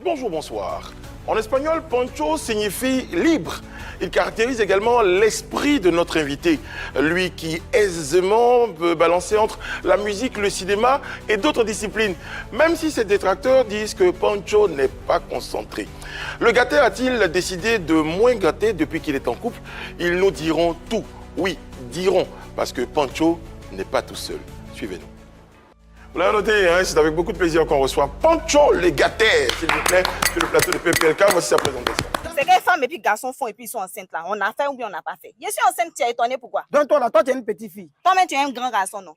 Bonjour, bonsoir. En espagnol, poncho signifie libre. Il caractérise également l'esprit de notre invité, lui qui aisément peut balancer entre la musique, le cinéma et d'autres disciplines, même si ses détracteurs disent que Poncho n'est pas concentré. Le gâteur a-t-il décidé de moins gâter depuis qu'il est en couple? Ils nous diront tout. Oui, diront, parce que Poncho n'est pas tout seul. Suivez-nous. Vous l'avez noté, hein, c'est avec beaucoup de plaisir qu'on reçoit Poncho le gâteur, s'il vous plaît, sur le plateau de PPLK. Voici sa présentation. C'est que les femmes et puis garçons font et puis ils sont enceintes là. On a fait ou bien on n'a pas fait. Je suis enceinte, tu es étonné pourquoi? Donc toi là, toi tu es une petite fille. Toi-même tu es un grand garçon, non?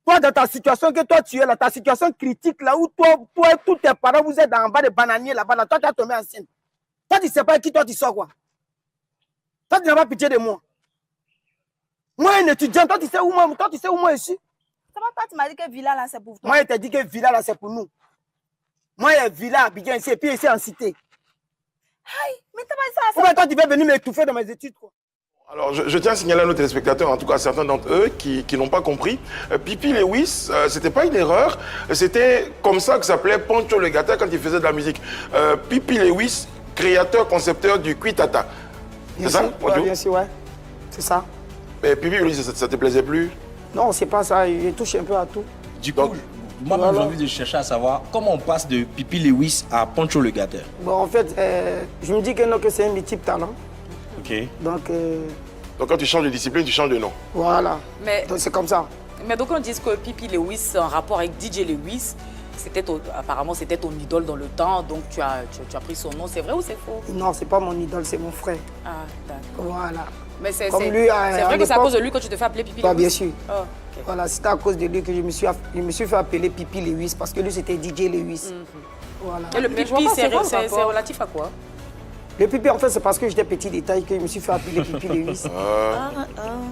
Toi dans ta situation que toi tu es là, ta situation critique là où toi et tous tes parents vous êtes en bas de bananier là-bas, là, toi tu as tombé enceinte. Toi tu sais pas qui toi tu sors quoi? Toi tu n'as pas pitié de moi. Moi un étudiant, toi tu sais où moi je suis? Ça va pas, tu m'as dit que Villa là c'est pour toi. Moi je t'ai dit que Villa là c'est pour nous. Moi il y a Villa, Abidjan ici et puis ici en cité. Aïe, mais t'as pas ça. Pourquoi toi tu veux venir m'étouffer dans mes études quoi? Alors, je tiens à signaler à nos téléspectateurs, en tout cas certains d'entre eux, qui n'ont pas compris. Pipi Lewis, c'était pas une erreur, c'était comme ça que s'appelait Poncho le gâteur quand il faisait de la musique. Pipi Lewis, créateur, concepteur du Kuitata. C'est ça, ouais, bien sûr, ouais. C'est ça. Mais Pipi Lewis, ça te plaisait plus? Non, c'est pas ça, il touche un peu à tout. Du coup, moi j'ai envie de chercher à savoir comment on passe de Pipi Lewis à Poncho le gâteur. Bon, en fait, je me dis que non, que c'est un multiple talent. Ok. Donc quand tu changes de discipline, tu changes de nom. Voilà. Mais donc c'est comme ça. Mais donc on dit que Pipi Lewis, en rapport avec DJ Lewis, apparemment c'était ton idole dans le temps, donc tu as pris son nom. C'est vrai ou c'est faux? Non, c'est pas mon idole, c'est mon frère. Ah, d'accord. Voilà. Mais c'est vrai que c'est à cause de lui que tu te fais appeler Pipi Lewis? Bien sûr. Oh, okay. Voilà, c'est à cause de lui que je me suis fait appeler Pipi Lewis, parce que lui c'était DJ Lewis. Voilà. Et le Pipi, c'est relatif à quoi? Le Pipi, en fait, c'est parce que j'étais petit détail que je me suis fait appeler Pipi Lewis.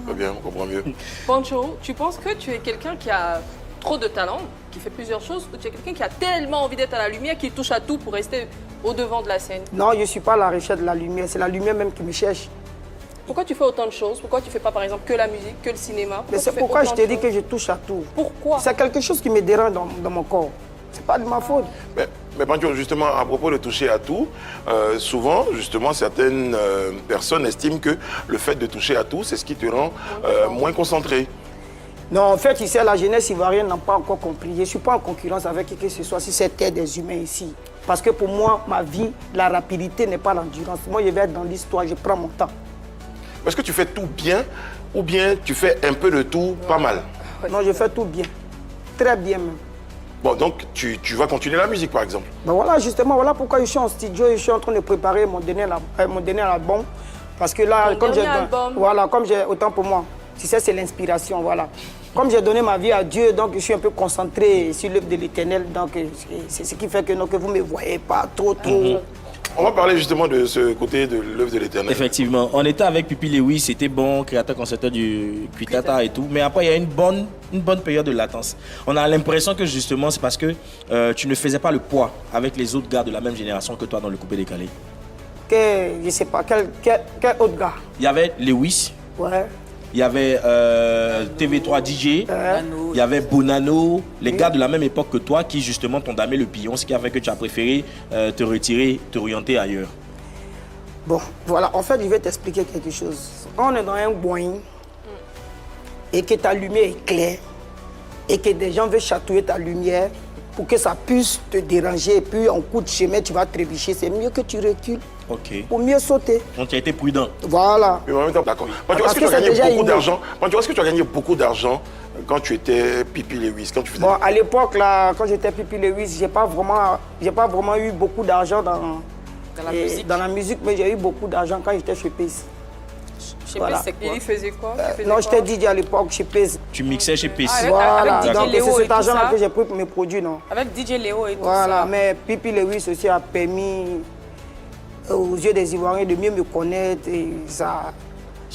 Très bien, on comprend mieux. Poncho, tu penses que tu es quelqu'un qui a trop de talent, qui fait plusieurs choses, ou tu es quelqu'un qui a tellement envie d'être à la lumière, qui touche à tout pour rester au devant de la scène? Non, je ne suis pas à la recherche de la lumière, c'est la lumière même qui me cherche. Pourquoi tu fais autant de choses? Pourquoi tu ne fais pas, par exemple, que la musique, que le cinéma? Mais c'est pourquoi je t'ai dit que je touche à tout. Pourquoi? C'est quelque chose qui me dérange dans mon corps. C'est pas de ma faute. Mais Poncho, justement, à propos de toucher à tout, souvent, justement, certaines personnes estiment que le fait de toucher à tout, c'est ce qui te rend moins concentré. Non, en fait, ici, la jeunesse ivoirienne n'a pas encore compris. Je ne suis pas en concurrence avec qui que ce soit si c'était des humains ici. Parce que pour moi, ma vie, la rapidité n'est pas l'endurance. Moi, je vais être dans l'histoire, je prends mon temps. Est-ce que tu fais tout bien ou bien tu fais un peu de tout pas mal? Non, je fais tout bien. Très bien même. Bon, donc tu vas continuer la musique, par exemple? Ben voilà, justement, voilà pourquoi je suis en studio et je suis en train de préparer mon dernier album. Parce que là, comme j'ai autant pour moi, tu sais, c'est l'inspiration, voilà. Comme j'ai donné ma vie à Dieu, donc je suis un peu concentré sur l'œuvre de l'Éternel. Donc c'est ce qui fait que vous ne me voyez pas trop. On va parler justement de ce côté de l'œuvre de l'Éternel. Effectivement, on était avec Pipi Lewis, c'était bon, créateur, concepteur du Kuitata et tout. Mais après, il y a une bonne période de latence. On a l'impression que justement, c'est parce que tu ne faisais pas le poids avec les autres gars de la même génération que toi dans le coupé décalé. Je sais pas, quel autre gars? Il y avait Lewis. Ouais. Il y avait TV3 DJ, il y avait Bonano, les gars de la même époque que toi qui justement t'ont damé le pillon, ce qui a fait que tu as préféré te retirer, t'orienter ailleurs. Bon, voilà, en fait, je vais t'expliquer quelque chose. On est dans un Boeing et que ta lumière est claire et que des gens veulent chatouiller ta lumière pour que ça puisse te déranger et puis en coup de chemin, tu vas trébucher. C'est mieux que tu recules. Ok. Pour mieux sauter. Donc tu as été prudent. Voilà. Mais en même temps, d'accord. Est-ce que tu as gagné beaucoup d'argent? Est-ce que tu as gagné beaucoup d'argent quand tu étais Pipi Lewis, quand tu faisais... Bon, à l'époque, là, quand j'étais Pipi Lewis, j'ai pas vraiment eu beaucoup d'argent dans la musique, mais j'ai eu beaucoup d'argent quand j'étais chez Pace. Chez Pace, c'est quoi? Il faisait quoi? Non, j'étais DJ à l'époque chez Pace. Tu mixais chez Pace. Voilà, avec DJ donc Léo c'est cet et argent-là tout que j'ai pris pour mes produits, non? Avec DJ Léo et tout ça. Voilà, mais Pipi Lewis aussi a permis aux yeux des Ivoiriens de mieux me connaître et ça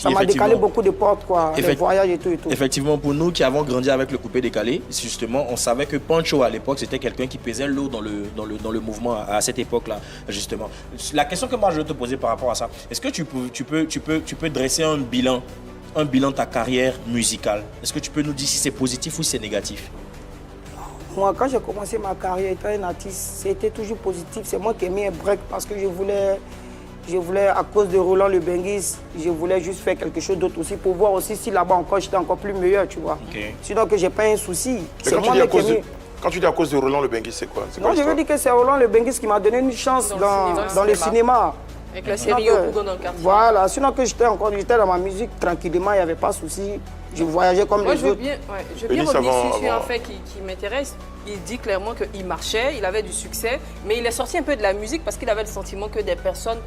m'a décalé beaucoup de portes, quoi, les voyages et tout. Effectivement, pour nous qui avons grandi avec le coupé décalé, justement, on savait que Poncho à l'époque, c'était quelqu'un qui pesait lourd dans le mouvement à cette époque-là, justement. La question que moi je veux te poser par rapport à ça, est-ce que tu peux dresser un bilan de ta carrière musicale? Est-ce que tu peux nous dire si c'est positif ou si c'est négatif? Moi, quand j'ai commencé ma carrière étant un artiste, c'était toujours positif. C'est moi qui ai mis un break parce que je voulais, à cause de Roland Le Benguis, je voulais juste faire quelque chose d'autre aussi pour voir aussi si là-bas encore j'étais encore plus meilleur, tu vois. Okay. Sinon que j'ai pas un souci. C'est moi qui ai mis... Quand tu dis à cause de Roland Le Benguis, c'est quoi? Non, je veux dire que c'est Roland Le Benguis qui m'a donné une chance dans le cinéma. Avec la série Opogon dans le quartier. Voilà, sinon que j'étais dans ma musique tranquillement, il n'y avait pas de souci. Je voyageais comme les autres. Je veux bien revenir sur un fait qui m'intéresse. Il dit clairement qu'il marchait, il avait du succès, mais il est sorti un peu de la musique parce qu'il avait le sentiment que des personnes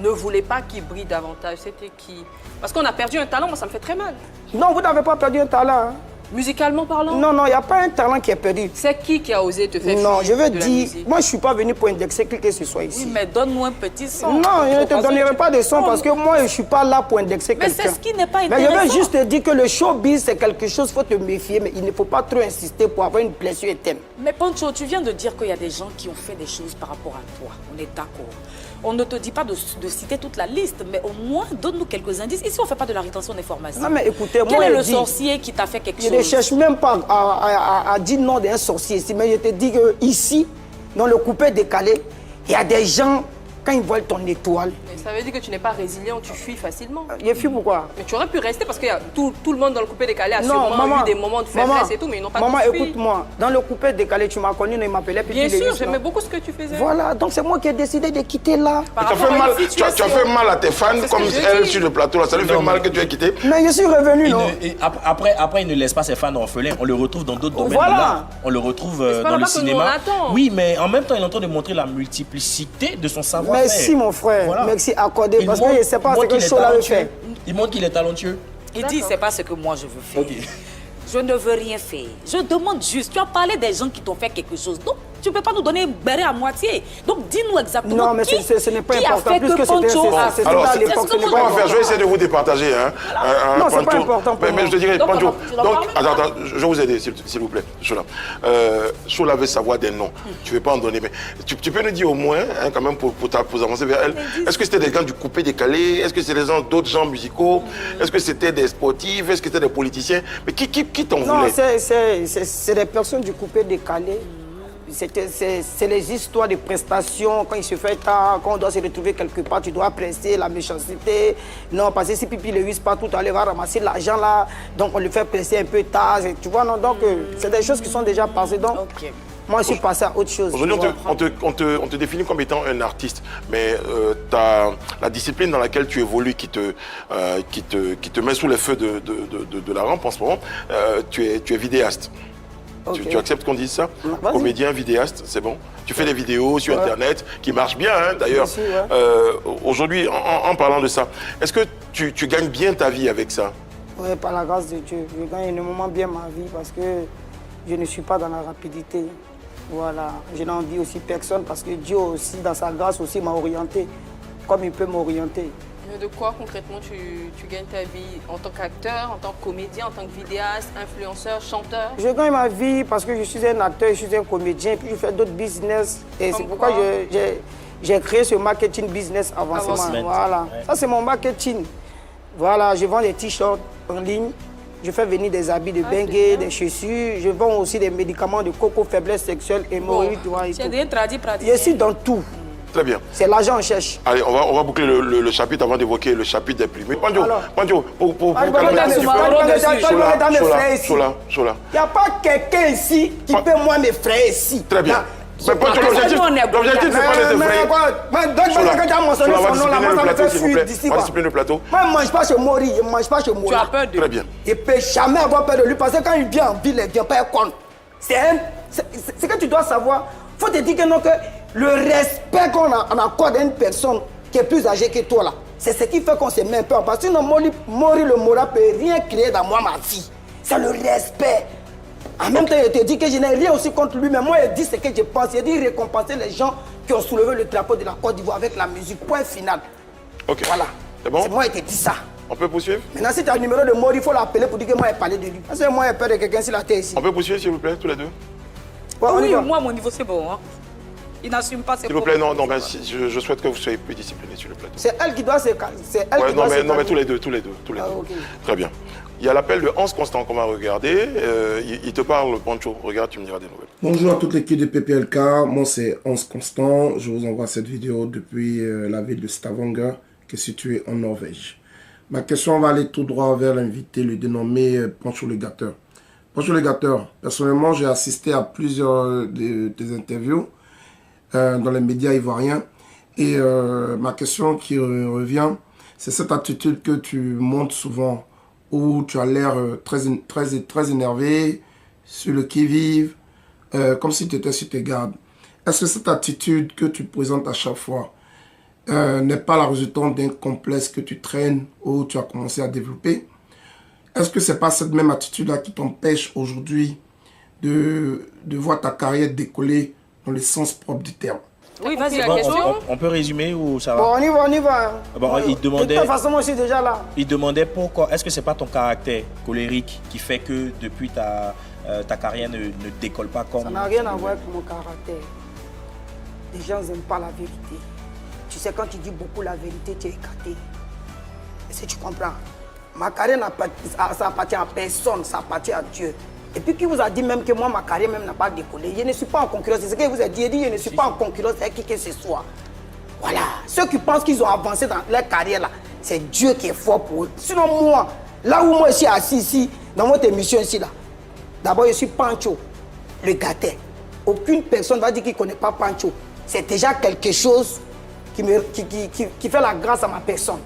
ne voulaient pas qu'il brille davantage. C'était qui? Parce qu'on a perdu un talent, moi ça me fait très mal. Non, vous n'avez pas perdu un talent. Hein. Musicalement parlant? Non, il n'y a pas un talent qui est perdu. C'est qui a osé te faire Non, je veux dire, moi je ne suis pas venu pour indexer qui que ce soit ici. Oui, mais donne-moi un petit son. Non, je ne te donnerai pas de son parce que moi je ne suis pas là pour indexer quelqu'un. Mais c'est ce qui n'est pas intéressant. Mais je veux juste te dire que le showbiz c'est quelque chose, il faut te méfier, mais il ne faut pas trop insister pour avoir une blessure éteinte. Mais Pancho, tu viens de dire qu'il y a des gens qui ont fait des choses par rapport à toi. On est d'accord. On ne te dit pas de citer toute la liste, mais au moins donne-nous quelques indices. Ici, on ne fait pas de la rétention d'informations. Non, mais écoutez, quel est le sorcier qui t'a fait quelque chose? Je ne cherche même pas à dire non d'un sorcier ici, mais je te dis qu'ici, dans le coupé décalé, il y a des gens, quand ils voient ton étoile... Mais ça veut dire que tu n'es pas résilient, tu fuis facilement. Je fuis pourquoi? Mais tu aurais pu rester parce que tout le monde dans le coupé décalé a sûrement eu des moments de faiblesse et tout, mais ils n'ont pas Maman, tout fui. écoute-moi, dans le coupé décalé, tu m'as connu, ils m'appelaient Pipi Bien Lévis, sûr, j'aimais beaucoup ce que tu faisais. Voilà, donc c'est moi qui ai décidé de quitter là. Tu as fait mal à tes fans comme elle sur le plateau. Là. Ça lui fait mal que tu aies quitté. Mais je suis revenu, non? Après, il ne laisse pas ses fans orphelins. On le retrouve dans d'autres domaines. Voilà. Là. On le retrouve dans le cinéma. Oui, mais en même temps, il est en train de montrer la multiplicité de son savoir-faire. Merci, mon frère. Voilà. Merci, accordé. Parce que je ne sais pas ce que Show là veut faire. Il montre qu'il est talentueux. Il dit, c'est pas ce que moi je veux faire. Okay. Je ne veux rien faire. Je demande juste, tu as parlé des gens qui t'ont fait quelque chose. Donc, tu ne peux pas nous donner un béret à moitié. Donc, dis-nous exactement non, mais ce n'est pas important. Plus que Poncho c'est à l'époque. Je vais essayer de vous départager. Hein, non, c'est pas important pour moi. Mais je te dirais, Pancho, donc, attends, je vais vous aider, s'il vous plaît, Chola. Chola veut savoir des noms. Tu ne veux pas en donner, mais tu peux nous dire au moins, hein, quand même, pour avancer vers elle, est-ce que c'était des gens du coupé décalé? Est-ce que c'était d'autres gens musicaux? Est-ce que c'était des sportifs? Est-ce que c'était des politiciens? Mais qui t'en voulait? Non, c'est des personnes du coupé décalé. C'est les histoires de prestations, quand il se fait tard, quand on doit se retrouver quelque part, tu dois presser la méchanceté. Non, parce que si Pipi le huisse pas tout à l'heure, va ramasser l'argent là, donc on le fait presser un peu tard, tu vois, non, donc c'est des choses qui sont déjà passées, donc moi je suis passé à autre chose. Aujourd'hui, on te définit comme étant un artiste, mais la discipline dans laquelle tu évolues qui te met sous les feux de la rampe en ce moment, tu es vidéaste. Okay. Tu acceptes qu'on dise ça? Comédien, vidéaste, c'est bon? Tu fais des vidéos sur Internet qui marchent bien, hein, d'ailleurs. Aujourd'hui, en parlant de ça, est-ce que tu gagnes bien ta vie avec ça? Oui, par la grâce de Dieu. Je gagne énormément bien ma vie parce que je ne suis pas dans la rapidité. Voilà. Je n'en dis aussi personne parce que Dieu aussi, dans sa grâce aussi, m'a orienté comme il peut m'orienter. Mais de quoi concrètement tu gagnes ta vie? En tant qu'acteur, en tant que comédien, en tant que vidéaste, influenceur, chanteur? Je gagne ma vie parce que je suis un acteur, je suis un comédien, puis je fais d'autres business. Et c'est pourquoi j'ai créé ce marketing business avancement. Voilà. Ouais. Ça, c'est mon marketing. Voilà, je vends des t-shirts en ligne. Je fais venir des habits de bengue, des chaussures. Je vends aussi des médicaments de coco, faiblesse sexuelle, hémorroïdes. C'est des tradis pratiques. Je suis dans tout. Très bien. C'est l'argent qu'on cherche. Allez, on va boucler le chapitre avant d'évoquer le chapitre des prix. Mais Pancho, pour Chola. Il n'y a pas quelqu'un ici qui peut moi mes frères ici. Très bien. Mais Pancho, l'objectif, c'est pas de te frayer. On va discipliner le plateau. Moi, je ne mange pas chez Mori, je ne mange pas chez Mori. Tu as peur de lui? Très bien. Il ne peut jamais avoir peur de lui parce que quand il vient en ville, il ne vient pas con. C'est que tu dois savoir. Il faut te dire que non, que le respect qu'on accorde à une personne qui est plus âgée que toi, là, c'est ce qui fait qu'on se met un peu en place. Sinon, Mori le Mora ne peut rien créer dans moi, ma vie. C'est le respect. En même temps, il te dit que je n'ai rien aussi contre lui, mais moi, il dit ce que je pense. Il dit récompenser les gens qui ont soulevé le drapeau de la Côte d'Ivoire avec la musique. Point final. Ok. Voilà. C'est bon? C'est moi qui te dit ça. On peut poursuivre? Maintenant, si tu as le numéro de Mori, il faut l'appeler pour dire que moi, il parlait de lui. Parce que moi, j'ai peur de quelqu'un sur la terre ici. On peut poursuivre, s'il vous plaît, tous les deux? Oui, moi, mon niveau, c'est bon. Hein. Il n'assume pas ses S'il vous plaît, non, ben, je souhaite que vous soyez plus disciplinés sur le plateau. C'est elle qui doit se calmer. Non, mais tous les deux. Okay. Très bien. Il y a l'appel de Hans Constant qu'on va regarder. Il te parle, Pancho. Regarde, tu me diras des nouvelles. Bonjour à toute l'équipe de PPLK. Moi, c'est Hans Constant. Je vous envoie cette vidéo depuis la ville de Stavanger, qui est située en Norvège. Ma question va aller tout droit vers l'invité, le dénommé Pancho le Gâteur. Pancho le Gâteur, personnellement, j'ai assisté à plusieurs des interviews dans les médias ivoiriens. Et ma question qui revient, c'est cette attitude que tu montres souvent, où tu as l'air très énervé, sur le qui-vive, comme si tu étais sur tes gardes. Est-ce que cette attitude que tu présentes à chaque fois n'est pas la résultante d'un complexe que tu traînes ou tu as commencé à développer? Est-ce que ce n'est pas cette même attitude-là qui t'empêche aujourd'hui de voir ta carrière décoller dans le sens propre du terme? Oui, vas-y, la Bon, question. on peut résumer ou ça va? Bon, on y va. Bon, il demandait, de toute façon, moi, je suis déjà là. il demandait pourquoi. Est-ce que c'est pas ton caractère colérique qui fait que depuis ta carrière ne décolle pas comme... Ça n'a rien à voir avec mon caractère. Les gens n'aiment pas la vérité. Tu sais, quand tu dis beaucoup la vérité, tu es écarté. Est-ce que tu comprends? Ma carrière, ça appartient à personne, ça appartient à Dieu. Et puis qui vous a dit même que moi, ma carrière même n'a pas décollé? Je ne suis pas en concurrence. C'est ce qu'il vous a dit. Il dit, je ne suis pas en concurrence avec qui que ce soit. Voilà. Ceux qui pensent qu'ils ont avancé dans leur carrière, là, c'est Dieu qui est fort pour eux. Sinon, moi, là où moi je suis assis ici, dans votre émission ici, là, d'abord, je suis Pancho, le gâteur. Aucune personne va dire qu'il ne connaît pas Pancho. C'est déjà quelque chose qui fait la grâce à ma personne.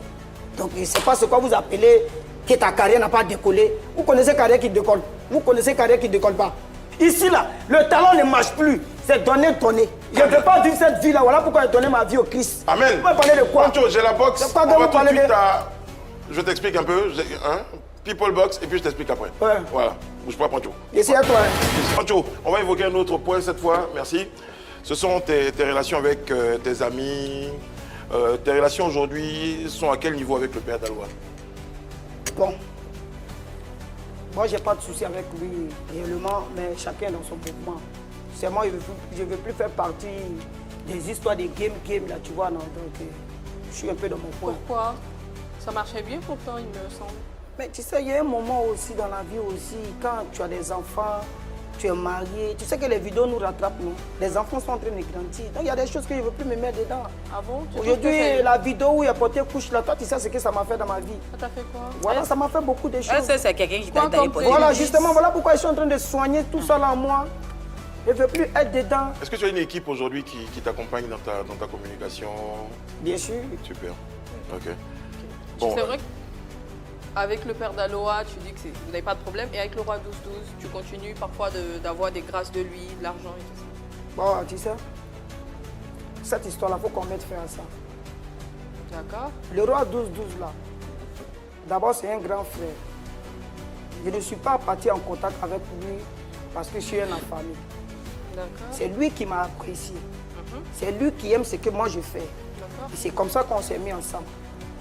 Donc, je ne sais pas ce que vous appelez que ta carrière n'a pas décollé. Vous connaissez carrière qui décolle. Vous connaissez carrière qui ne décolle pas. Ici, là, le talent ne marche plus. C'est donner. Je ne veux pas vivre cette vie-là. Voilà pourquoi j'ai donné ma vie au Christ. Amen. Vous pouvez parler de quoi? Pancho, j'ai la boxe. De quoi On va vous tout de parlez suite de... à... Je t'explique un peu. People box et puis je t'explique après. Ouais. Voilà. Bouge pas, Pancho. Ici à toi. Pancho, on va évoquer un autre point cette fois. Merci. Ce sont tes relations avec tes amis. Tes relations aujourd'hui sont à quel niveau avec le père Daloa? Bon. Moi, je n'ai pas de souci avec lui réellement, mais chacun dans son mouvement. C'est moi, je ne veux plus faire partie des histoires des game là, tu vois. Non, donc, je suis un peu dans mon coin. Pourquoi? Ça marchait bien pourtant, il me semble. Mais tu sais, il y a un moment aussi dans la vie aussi, quand tu as des enfants, tu es marié, tu sais que les vidéos nous rattrapent, non? Les enfants sont en train de grandir. Donc il y a des choses que je ne veux plus me mettre dedans. Ah bon? Aujourd'hui, la vidéo où il y a porté couche là, toi tu sais ce que ça m'a fait dans ma vie. Ça t'a fait quoi? Voilà, ça m'a fait beaucoup de choses. C'est quelqu'un qui t'a porté. Voilà, justement, voilà pourquoi je suis en train de soigner tout ça là en moi. Je ne veux plus être dedans. Est-ce que tu as une équipe aujourd'hui qui t'accompagne dans ta communication? Bien sûr. Super. Ok. Bon, C'est vrai qu'avec le père Daloa, tu dis que vous n'avez pas de problème. Et avec le roi 12-12, tu continues parfois d'avoir des grâces de lui, de l'argent et tout ça. Bon, tu sais, cette histoire-là, il faut qu'on mette fin à ça. D'accord. Le roi 12-12 là, d'abord c'est un grand frère. Je ne suis pas parti en contact avec lui parce que je suis un enfant. C'est lui qui m'a apprécié. C'est lui qui aime ce que moi je fais. Et c'est comme ça qu'on s'est mis ensemble.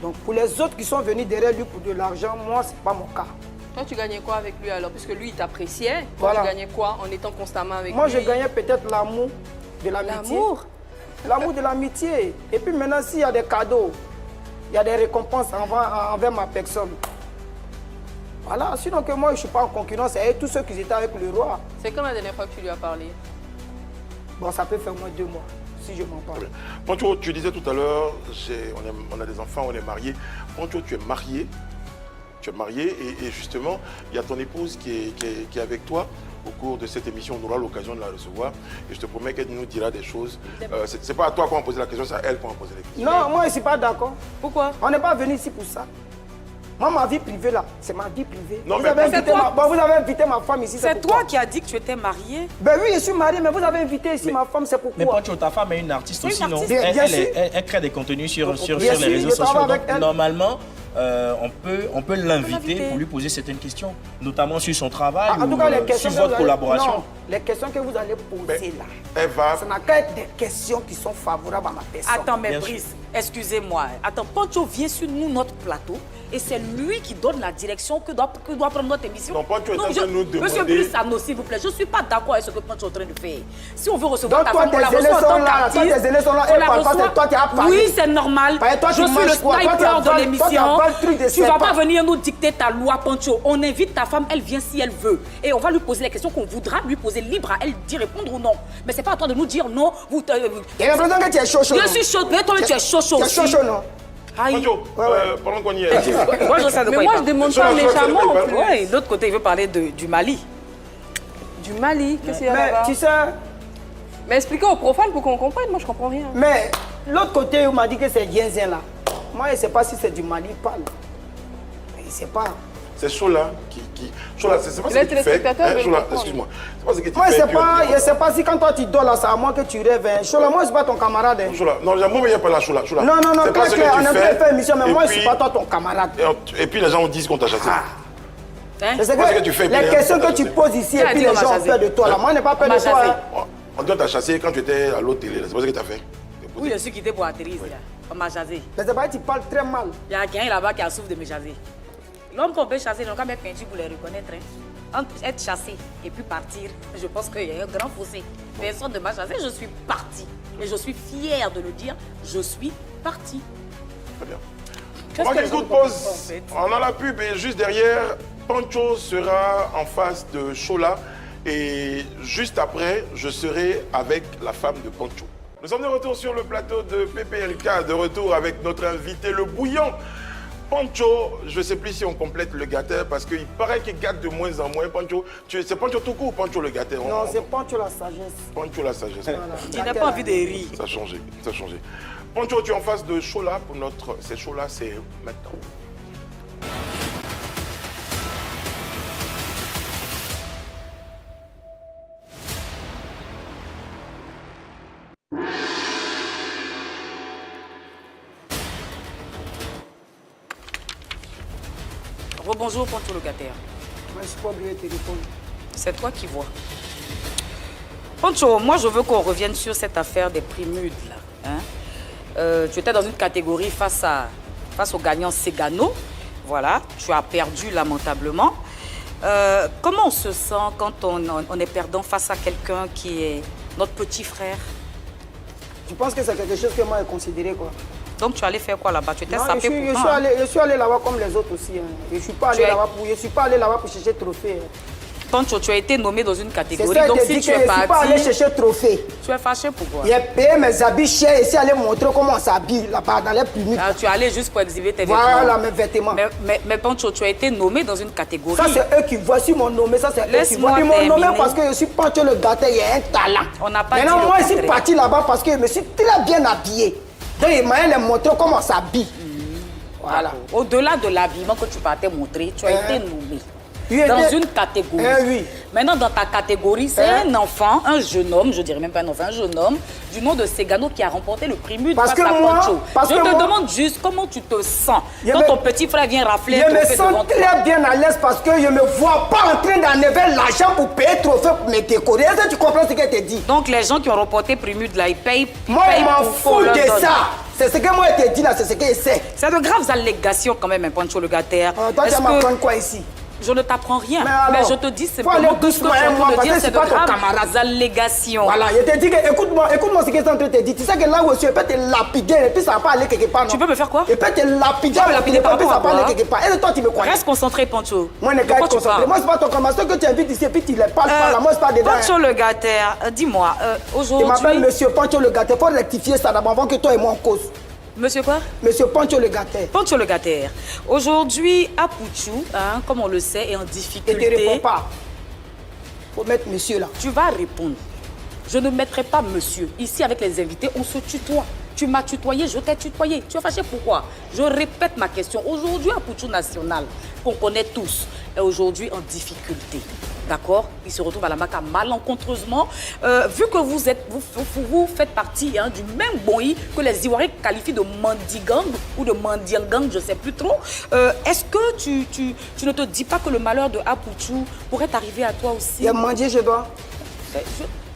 Donc pour les autres qui sont venus derrière lui pour de l'argent, moi, ce n'est pas mon cas. Toi, tu gagnais quoi avec lui alors? Puisque lui, il t'appréciait. Toi, Voilà. tu gagnais quoi en étant constamment avec Moi, lui? je gagnais peut-être l'amour de l'amitié. L'amour? L'amour de l'amitié. Et puis maintenant, s'il y a des cadeaux, il y a des récompenses envers ma personne. Voilà, sinon que moi, je ne suis pas en concurrence avec tous ceux qui étaient avec le roi. C'est quand la dernière fois que tu lui as parlé? Bon, ça peut faire au moins 2 mois, si je m'en parle. Pancho, tu disais tout à l'heure, on a des enfants, on est mariés. Pancho, tu es marié. Tu es marié et justement, il y a ton épouse qui est avec toi. Au cours de cette émission, on aura l'occasion de la recevoir. Et je te promets qu'elle nous dira des choses. C'est pas à toi qu'on va poser la question, c'est à elle qu'on va poser la question. Non, moi, je ne suis pas d'accord. Pourquoi? On n'est pas venu ici pour ça. Moi, ma vie privée, là, c'est ma vie privée. Non, vous, mais avez c'est invité vous avez invité ma femme ici, C'est pourquoi? toi qui as dit que tu étais mariée. Ben oui, je suis marié, mais vous avez invité ici ma femme, c'est pourquoi? Mais Pancho, ta femme est une artiste aussi, non? Bien sûr. Elle crée des contenus sur Bien les sûr, réseaux je sociaux. travaille Donc, avec elle. normalement, on peut l'inviter pour lui poser certaines questions, notamment sur son travail En tout cas, les ou questions sur que votre vous allez- collaboration. Non, les questions que vous allez poser là, Elle va... ça n'a qu'à être des questions qui sont favorables à ma personne. Attends, mais Bien sûr. Brice, Excusez-moi. Attends, Poncho vient sur nous, notre plateau, et c'est lui qui donne la direction que doit prendre notre émission. Non, Poncho est en train de nous demander... Monsieur Brissano, s'il vous plaît, je ne suis pas d'accord avec ce que Poncho est en train de faire. Si on veut recevoir Donc ta femme, on la reçoit en tant qu'artiste. Toi, tes aînés sont là, et parfois c'est toi qui as parlé. Oui, c'est normal. Toi, Je suis le sniper de l'émission. Tu ne vas pas venir nous dicter ta loi, Poncho. On invite ta femme, elle vient si elle veut. Et on va lui poser les questions qu'on voudra lui poser, libre à elle d'y répondre ou non. Mais c'est pas à toi de nous dire non. J'ai l'impression que tu es chaud. Je suis chaud, mais toi tu es chaud aussi. Tu es chaud, non? Poncho, pendant qu'on y est... Moi, je demande pas méchamment. Oui, de l'autre côté, il veut parler du Mali. Du Mali, qu'est-ce qu'il y a là-bas? Tu sais... Mais expliquez aux profanes pour qu'on comprenne, moi je comprends rien. Mais l'autre côté, on m'a dit que c'est Dienzen là. Moi, je ne sais pas si c'est du Mali, parle. Mais il ne sait pas. C'est Chola qui... Chola, c'est pas ce que tu fais. Chola, excuse-moi. C'est pas ce que tu fais. Moi, je ne sais pas si quand toi tu dors là, c'est à moi que tu rêves. Hein. Chola, moi, je ne suis pas ton camarade. Hein. Chola, non, moi, il n'y a pas la Chola. Non, clair, on a fait émission, mais moi, je ne suis pas toi ton camarade. Et puis, les gens disent qu'on t'a chassé. C'est ce que tu fais. Les questions que tu poses ici, et puis les gens ont peur de toi. Moi, je n'ai pas peur de toi. On doit t'a chassé quand tu étais à l'autre télé. C'est pas ce que tu as fait. Oui, je suis quitté pour atterrir. On m'a chassé. Mais c'est pas que tu parles très mal. Il y a quelqu'un là-bas qui a souffert de me chasser. L'homme qu'on peut chasser, donc quand même peinture pour les reconnaître. Entre être chassé et puis partir, je pense qu'il y a un grand fossé. Personne ne m'a chassé, je suis partie. Et je suis fière de le dire, je suis partie. Très bien. On va une courte pause. On a la pub et juste derrière, Poncho sera en face de Chola. Et juste après, je serai avec la femme de Poncho. Nous sommes de retour sur le plateau de PPLK, de retour avec notre invité, le bouillon. Poncho, je ne sais plus si on complète le gâteur parce qu'il paraît qu'il gâte de moins en moins. Poncho, c'est Poncho tout court ou Poncho le gâteur? Non, c'est Poncho la sagesse. Poncho la sagesse. Voilà. Tu n'as pas envie de rire. Ça a changé, ça a changé. Poncho, tu es en face de Chola pour notre... C'est Chola, c'est maintenant. Rebonjour, Poncho locataire. Moi, je ne suis pas obligé de te répondre. C'est toi qui vois. Poncho, moi, je veux qu'on revienne sur cette affaire des prix Mudes, là. Hein? Tu étais dans une catégorie face au gagnant Segano. Voilà, tu as perdu lamentablement. Comment on se sent quand on est perdant face à quelqu'un qui est notre petit frère? Je pense que c'est quelque chose que moi, j'ai considéré, quoi. Donc, tu allais faire quoi là-bas? Tu étais non, sapé pour toi, je suis allé là-bas comme les autres aussi. Hein. Je ne suis pas allé là-bas pour chercher trophée. Hein. Poncho, tu as été nommé dans une catégorie. Ça, donc, si tu es parti... Je ne suis pas allé chercher trophée. Tu es fâché pourquoi? J'ai payé mes habits chers et aller montrer comment on s'habille là-bas dans les plumes. Ah, tu es allé juste pour exhiber tes vêtements. Voilà mes vêtements. Mais Poncho, tu as été nommé dans une catégorie. Ça, c'est eux qui voient. Si m'ont nommé, ça, c'est eux qui voient. Ils m'ont nommé parce que je suis Poncho le gâteau, il y a un talent. On n'a pas dit. Maintenant, moi, je suis parti là-bas parce que je me suis très bien habillé. Donc, il m'a montré comment on s'habille. Voilà. Au-delà de l'habillement que tu partais montrer, tu as été nommé dans une catégorie. Oui. Maintenant, dans ta catégorie, c'est un enfant, un jeune homme, je dirais même pas un enfant, un jeune homme du nom de Segano qui a remporté le prix Mude face à Poncho. Je te demande juste comment tu te sens quand ton petit frère vient rafler. Je me sens très bien à l'aise parce que je ne me vois pas en train d'enlever l'argent pour payer trophée pour me décorer. Est-ce que tu comprends ce que je te dis? Donc, les gens qui ont remporté prix Mude, là, ils payent. Moi, je m'en fous de ça. C'est ce que moi, je te dis là, c'est ce que je sais. C'est de graves allégations quand même, Poncho le gâteur. Toi, tu vas m'apprendre quoi ici? Je ne t'apprends rien. Mais je te dis simplement que ce que je te dire, c'est de graves allégations. Voilà, je te dis que, écoute-moi ce que je suis en train de te dire. Tu sais que là où je suis, je peux te lapider et puis ça va pas aller quelque part. Non? Tu peux me faire quoi? Je peux te lapider et puis ça va pas aller quelque part. Et toi, tu me crois? Reste concentré, Poncho. Moi, je ne suis pas concentré. Moi, c'est pas ton camarade. Ce que tu invites ici et puis tu les parles pas là. Moi, c'est pas dedans. Poncho le gâteur, dis-moi, aujourd'hui... Je m'appelle Monsieur Poncho le gâteur. Il faut rectifier ça d'abord avant que toi et moi on cause. Monsieur quoi? Monsieur Poncho le gâteur. Poncho le gâteur. Aujourd'hui, Apuchou, hein, comme on le sait, est en difficulté. Et tu ne réponds pas. Faut mettre monsieur là. Tu vas répondre. Je ne mettrai pas monsieur. Ici, avec les invités, on se tutoie. Tu m'as tutoyé, je t'ai tutoyé. Tu es fâché pourquoi? Je répète ma question. Aujourd'hui, Apuchou National, qu'on connaît tous, est aujourd'hui en difficulté. D'accord? Il se retrouve à la Maca malencontreusement. Vu que vous faites partie du même boui que les Ivoiriens qualifient de Mandigang ou de Mandiangang, je ne sais plus trop, est-ce que tu ne te dis pas que le malheur de Apuchou pourrait arriver à toi aussi? Il y a Mandié, je dois.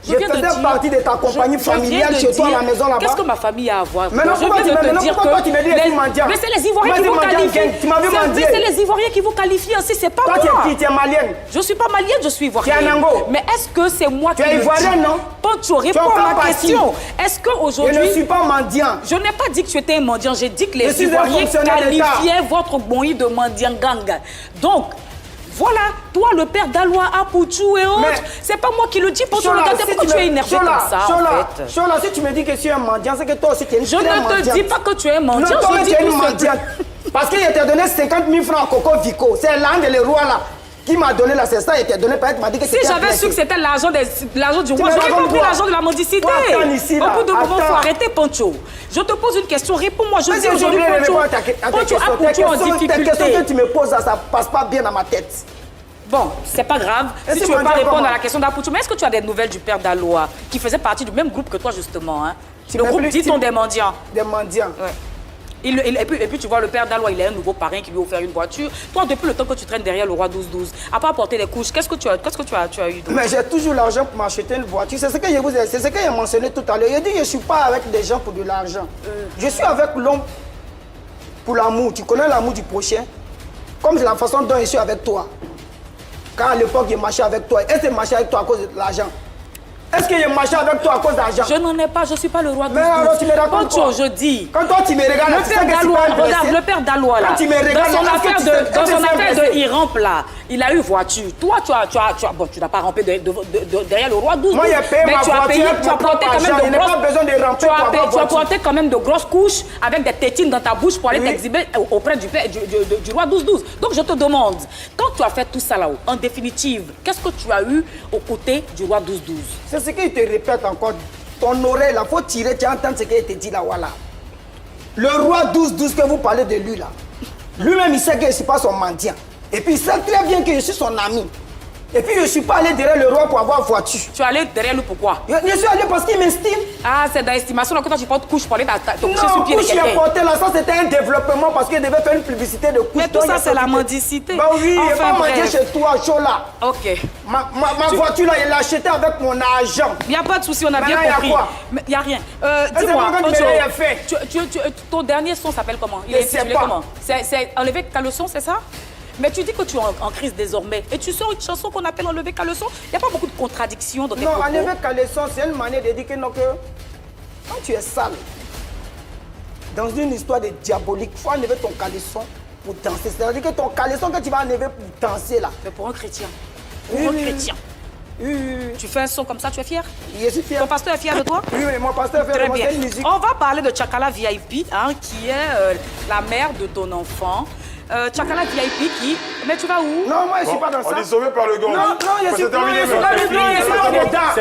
Je faisais partie de ta compagnie familiale chez toi à la maison là-bas. Qu'est-ce que ma famille a à voir? Maintenant, pourquoi tu me dis que tu mendiant? Mais c'est les Ivoiriens qui vous qualifient. Tu m'avais mendié. C'est les Ivoiriens qui vous qualifient aussi, c'est pas moi. Toi, tu es malienne. Je suis pas malienne, je suis ivoirienne. Tu es Nango. Mais est-ce que c'est moi qui Tu es ivoirienne, non? Pancho, réponds à ma question. Est-ce qu'aujourd'hui... Je ne suis pas mendiant. Je n'ai pas dit que tu étais un mendiant, j'ai dit que les suis un Ivoiriens fonctionnaire qualifiaient votre bonhomie de mendiant gang. Donc, voilà, toi, le père d'Aloua, Apouchou et autres, c'est pas moi qui le dis. Pancho, regardez pourquoi tu es énervé comme ça, en fait. Chola, si tu me dis que je suis un mendiant, c'est que toi aussi tu es une Je ne te dis pas que tu es un mendiant, non, toi, je dis tu es une tout mendiante. Parce qu'il t'a donné 50 000 francs à Coco Vico. C'est l'un des rois là qui m'a donné là, c'est ça, il t'a donné, peut-être m'a dit que si j'avais su que c'était l'argent du roi, j'aurais pas pris l'argent de la mendicité. Ici, au bout de moment, il faut arrêter, Pancho. Je te pose une question, réponds-moi. Je dis aujourd'hui, Pancho, Apouchou en difficulté. Tes questions que tu me poses, ça passe pas bien dans ma tête. Bon, c'est pas grave. Si tu veux pas répondre à la question d'Apouchou, mais est-ce que tu as des nouvelles du père d'Aloua, qui faisait partie du même groupe que toi, justement, hein? Le groupe dit-on des mendiants. Des mendiants. Ouais. Et puis, tu vois, le père d'Aloua, il a un nouveau parrain qui lui a offert une voiture. Toi, depuis le temps que tu traînes derrière le roi 12-12, à part porter les couches, qu'est-ce que tu as eu d'autre? Mais j'ai toujours l'argent pour m'acheter une voiture. C'est ce que j'ai mentionné tout à l'heure. Il dit que je ne suis pas avec des gens pour de l'argent. Je suis avec l'homme pour l'amour. Tu connais l'amour du prochain? Comme c'est la façon dont je suis avec toi. Quand à l'époque, j'ai marché avec toi, est-ce que j'ai marché avec toi à cause de l'argent? Est-ce que j'ai marché avec toi à cause d'argent? Je n'en ai pas, je ne suis pas le roi de Mais alors tu me racontes quoi? je dis. Quand toi tu me regardes, le père d'Aloua là, dans son affaire de il rampe là, il a eu voiture. Toi bon, tu n'as pas rampé derrière le roi 12. Moi j'ai payé ma voiture, tu as porté quand même de grosses, pas besoin de ramper tu as porté quand même de grosses couches avec des tétines dans ta bouche pour aller t'exhiber auprès du roi 12-12. Donc je te demande, quand tu as fait tout ça là-haut, en définitive, qu'est-ce que tu as eu aux côtés du roi 12-12? C'est ce qu'il te répète encore. Ton oreille, là, faut tirer, tu entends ce qu'il te dit là, voilà. Le roi 12-12 que vous parlez de lui là, lui-même il sait que je ne suis pas son mendiant. Et puis il sait très bien que je suis son ami. Et puis je ne suis pas allé derrière le roi pour avoir voiture. Tu es allé derrière lui pourquoi? Je suis allé parce qu'il m'estime. Ah, c'est dans l'estimation, quand tu portes couche pour aller te coucher sur le pied de quelqu'un. Non, couche j'ai porté là, ça c'était un développement parce qu'il devait faire une publicité de couche. Mais tout ça c'est la mendicité. Bah oui, il va mendier chez toi, Chola. Ok. Ma voiture là, il l'a achetée avec mon argent. Il n'y a pas de souci, on a bien compris. Mais il n'y a rien. Dis-moi, ton dernier son s'appelle comment? Il est intitulé comment? C'est Enlever Caleçon, c'est ça? Mais tu dis que tu es en crise désormais. Et tu sors une chanson qu'on appelle Enlever Caleçon. Il n'y a pas beaucoup de contradictions dans tes propos. Non, Enlever Caleçon, c'est une manière de dire que, non, que quand tu es sale, dans une histoire de diabolique, il faut enlever ton caleçon pour danser. C'est-à-dire que ton caleçon que tu vas enlever pour danser là. Mais pour un chrétien. Pour un chrétien. Tu fais un son comme ça, tu es fier? Je suis fier. Ton pasteur est fier de toi? Oui, mon pasteur est fier de moi, c'est une musique. On va parler de Tchakala VIP, hein, qui est la mère de ton enfant. Tchakala VIP qui... Mais tu vas où? Non, moi je ne suis pas dans ça. On est sauvé par le gang. Non, je suis pas dedans.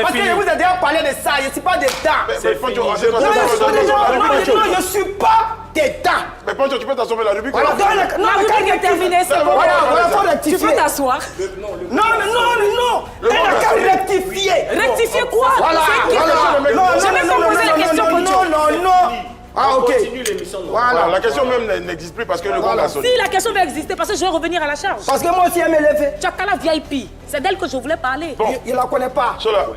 Parce que je vous ai déjà parlé de ça, je ne suis pas dedans. Mais Pancho, non, je ne suis pas dedans. Mais Pancho, tu peux t'asseoir la rubrique. Non, la rubrique est terminée, c'est bon. Voilà, faut rectifier. Tu peux t'asseoir. Non. Elle n'a qu'à rectifier. Rectifier quoi? Voilà. Je vais pas poser la question, Pancho. Non. Ah, ok. Voilà, la question même n'existe plus parce que le gong a sonné. Si, la question va exister parce que je vais revenir à la charge. Parce que moi aussi, elle me lève. Tchakala VIP, c'est d'elle que je voulais parler. Bon. Il ne la connaît pas. Chola.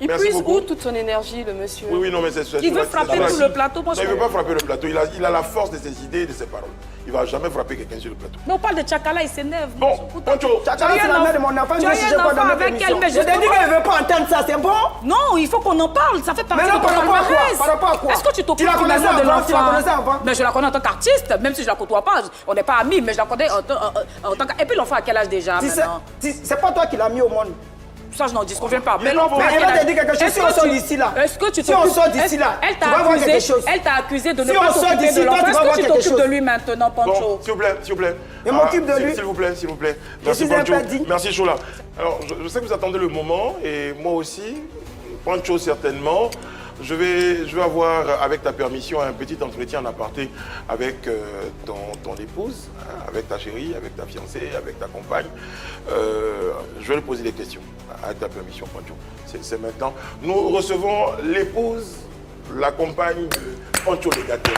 Il puise où toute son énergie, le monsieur? Oui, non, mais c'est... Il veut frapper tout le plateau. Non, il ne veut pas frapper le plateau. Il a la force de ses idées et de ses paroles. Il ne va jamais frapper quelqu'un sur le plateau. Mais on parle de Tchakala, il s'énerve. Bon, Pancho. Tchakala, c'est la mère de mon enfant. Tu as eu un enfant avec elle, mais je t'ai dit qu'elle ne veut pas entendre ça, c'est bon? Non, il faut qu'on en parle. Ça fait partie de ton palmarès. Par rapport à quoi? Est-ce que tu t'occupes finalement de l'enfant? Tu la connaissais avant? Mais je la connais en tant qu'artiste, même si je la côtoie pas. On n'est pas amis, mais je la connais en tant qu'artiste. Et puis l'enfant à quel âge déjà maintenant? C'est pas toi qui l'as mis au monde. Ça, je n'en disconviens pas. Mais non, mais elle va te dire quelque chose. Si on sort d'ici là, est-ce que tu si on sort d'ici là, tu vas voir quelque chose. Elle t'a accusé de ne pas s'occuper de l'enfant. Est-ce que tu t'occupes de lui maintenant, Pancho? Bon, s'il vous plaît. Je m'occupe de lui. S'il vous plaît. Merci, Pancho. Merci, Chola. Alors, je sais que vous attendez le moment, et moi aussi, Pancho certainement. Je vais avoir, avec ta permission, un petit entretien en aparté avec ton épouse, hein, avec ta chérie, avec ta fiancée, avec ta compagne. Je vais lui poser des questions, avec ta permission, Pancho. C'est maintenant. Nous recevons l'épouse, la compagne de Pancho Legaté.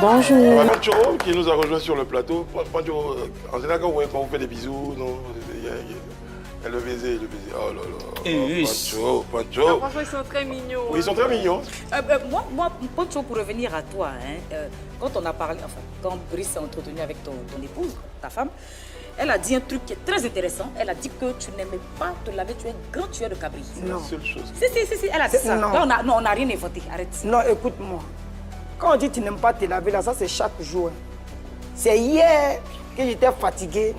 Bonjour. Pancho qui nous a rejoint sur le plateau. Pancho, en général, quand vous faites des bisous, non, le baiser. Oh là là. Pancho. Franchement, ils sont très mignons. Oui, ils sont très mignons. Moi, Pancho, pour revenir à toi, quand on a parlé, enfin, quand Brice s'est entretenu avec ton épouse, ta femme, elle a dit un truc qui est très intéressant. Elle a dit que tu n'aimais pas te laver, tu es grand tueur de cabri. C'est la seule chose. Si, elle a dit ça. Non. On n'a rien inventé, arrête. Non, écoute-moi. Quand on dit que tu n'aimes pas te laver, là, ça c'est chaque jour. C'est hier que j'étais fatigué.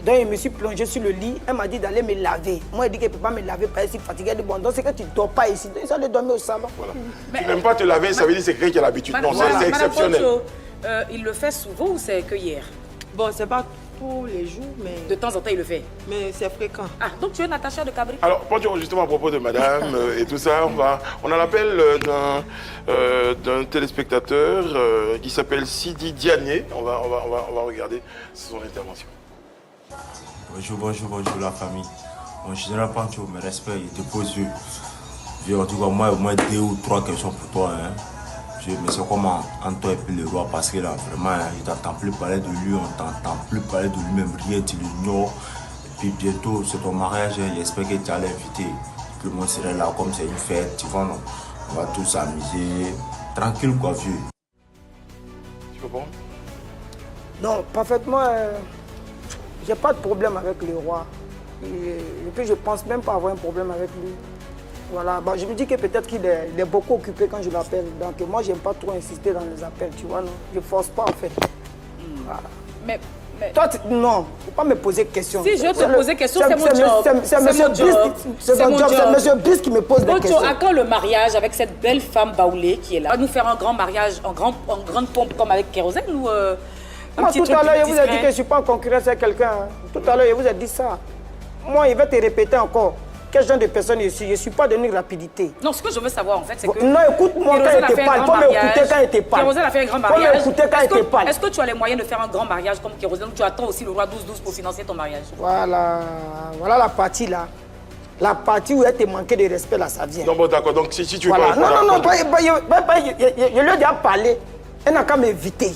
Donc je me suis plongé sur le lit. Elle m'a dit d'aller me laver. Moi, elle dit qu'elle ne peut pas me laver parce qu'elle est si fatiguée. Elle dit bon, donc c'est que tu ne dors pas ici. Donc ils allaient dormir au salon. Voilà. Tu n'aimes pas te laver, ça veut dire que c'est quelqu'un qui a l'habitude. Non, c'est exceptionnel. Madame Pancho, il le fait souvent ou c'est que hier? Bon, c'est pas tous les jours, mais... De temps en temps, il le fait. Mais c'est fréquent. Ah, donc tu es Natacha de Cabri? Alors, Pancho, justement, à propos de madame et tout ça, on a l'appel d'un téléspectateur qui s'appelle Sidi Diané. On va regarder son intervention. Bonjour la famille. Mon général Pancho, mes respects, il dépose yeux. En tout cas, moi, au moins 2 ou 3 questions pour toi. Mais c'est comme Antoine et puis le roi, parce que là, vraiment, il t'entend plus parler de lui, on t'entend plus parler de lui-même, rien, tu l'ignores. Et puis bientôt, c'est ton mariage, j'espère que tu allais inviter. Tout le monde serait là, comme c'est une fête, tu vois, non? On va tous s'amuser, tranquille quoi, vieux. Tu comprends? Non, parfaitement, j'ai pas de problème avec le roi. Et puis je pense même pas avoir un problème avec lui. Voilà, bah, je me dis que peut-être qu'il est beaucoup occupé quand je l'appelle. Donc moi, j'aime pas trop insister dans les appels, tu vois, non? Je force pas en fait. Voilà. Mais... Toi, non, faut pas me poser de questions. Si je te poser question, c'est mon job. C'est mon job, c'est M. Brice qui me pose des questions. À quand le mariage avec cette belle femme baoulée qui est là? Va nous faire un grand mariage en grande pompe comme avec kérosène ou moi, tout à l'heure, je vous ai dit que je ne suis pas en concurrence avec quelqu'un. Tout à l'heure, je vous ai dit ça. Moi, il va te répéter encore. Quel genre de personne je suis? Je ne suis pas d'une rapidité. Non, ce que je veux savoir, en fait, c'est que... Non, écoute-moi quand il te parle. Il faut m'écouter quand il te parle. Kérosène a fait un grand mariage. Il faut m'écouter quand il te parle. Est-ce que tu as les moyens de faire un grand mariage comme Kérosène? Tu attends aussi le roi 12-12 pour financer ton mariage? Voilà la partie là. La partie où elle te manquait de respect, là, ça vient. Non, bon, d'accord. Donc, si tu voilà. veux... Non, je lui ai déjà parlé. Elle n'a qu'à m'éviter.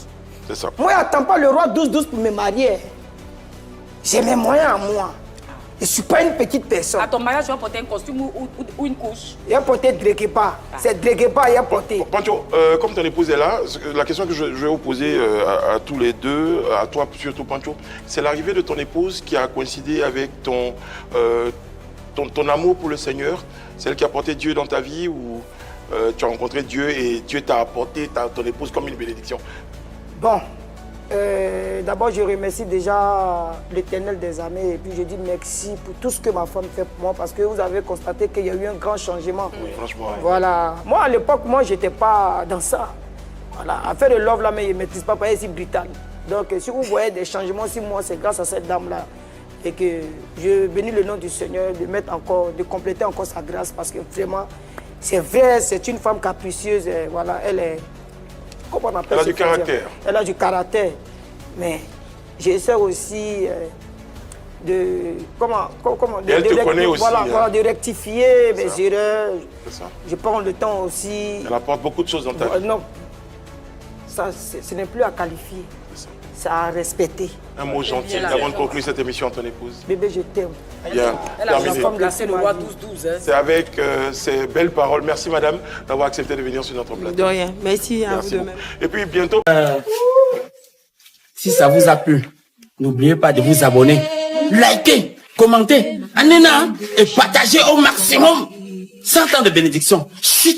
C'est ça. Moi, je n'attends pas le roi 12-12 pour me marier. J'ai mes moyens à moi. Je ne suis pas une petite personne. À ton mariage, tu vas porter un costume ou une couche? Il a porté Dréguépa. C'est Dréguépa, il a porté. Pancho, comme ton épouse est là, la question que je vais vous poser à tous les deux, à toi surtout Pancho, c'est l'arrivée de ton épouse qui a coïncidé avec ton amour pour le Seigneur, celle qui a porté Dieu dans ta vie ou tu as rencontré Dieu et Dieu t'a apporté ton épouse comme une bénédiction? Bon, d'abord je remercie déjà l'Éternel des armées et puis je dis merci pour tout ce que ma femme fait pour moi parce que vous avez constaté qu'il y a eu un grand changement. Oui, franchement. Voilà. Moi à l'époque, moi j'étais pas dans ça. Voilà. À faire le love là, mais je ne maîtrise pas, c'est si brutal. Donc si vous voyez des changements, si moi c'est grâce à cette dame-là et que je bénis le nom du Seigneur de compléter encore sa grâce parce que vraiment, c'est vrai, c'est une femme capricieuse, voilà, elle est... Comment on appelle ça? Elle a du caractère. Elle a du caractère. Mais j'essaie aussi de... elle te connaît aussi. Voilà, de rectifier mes erreurs. C'est ça. Je prends le temps aussi. Elle apporte beaucoup de choses dans ta vie. Non. Ça, ce n'est plus à qualifier. C'est à respecter. Un mot gentil avant de conclure cette émission à ton épouse. Bébé, je t'aime. Bien, elle a placé le roi 12-12. C'est avec ces belles paroles. Merci madame d'avoir accepté de venir sur notre plateau. De rien. Merci à vous de même. Et puis bientôt... Si ça vous a plu, n'oubliez pas de vous abonner, liker, commenter, et partager au maximum. 100 ans de bénédiction. Chut.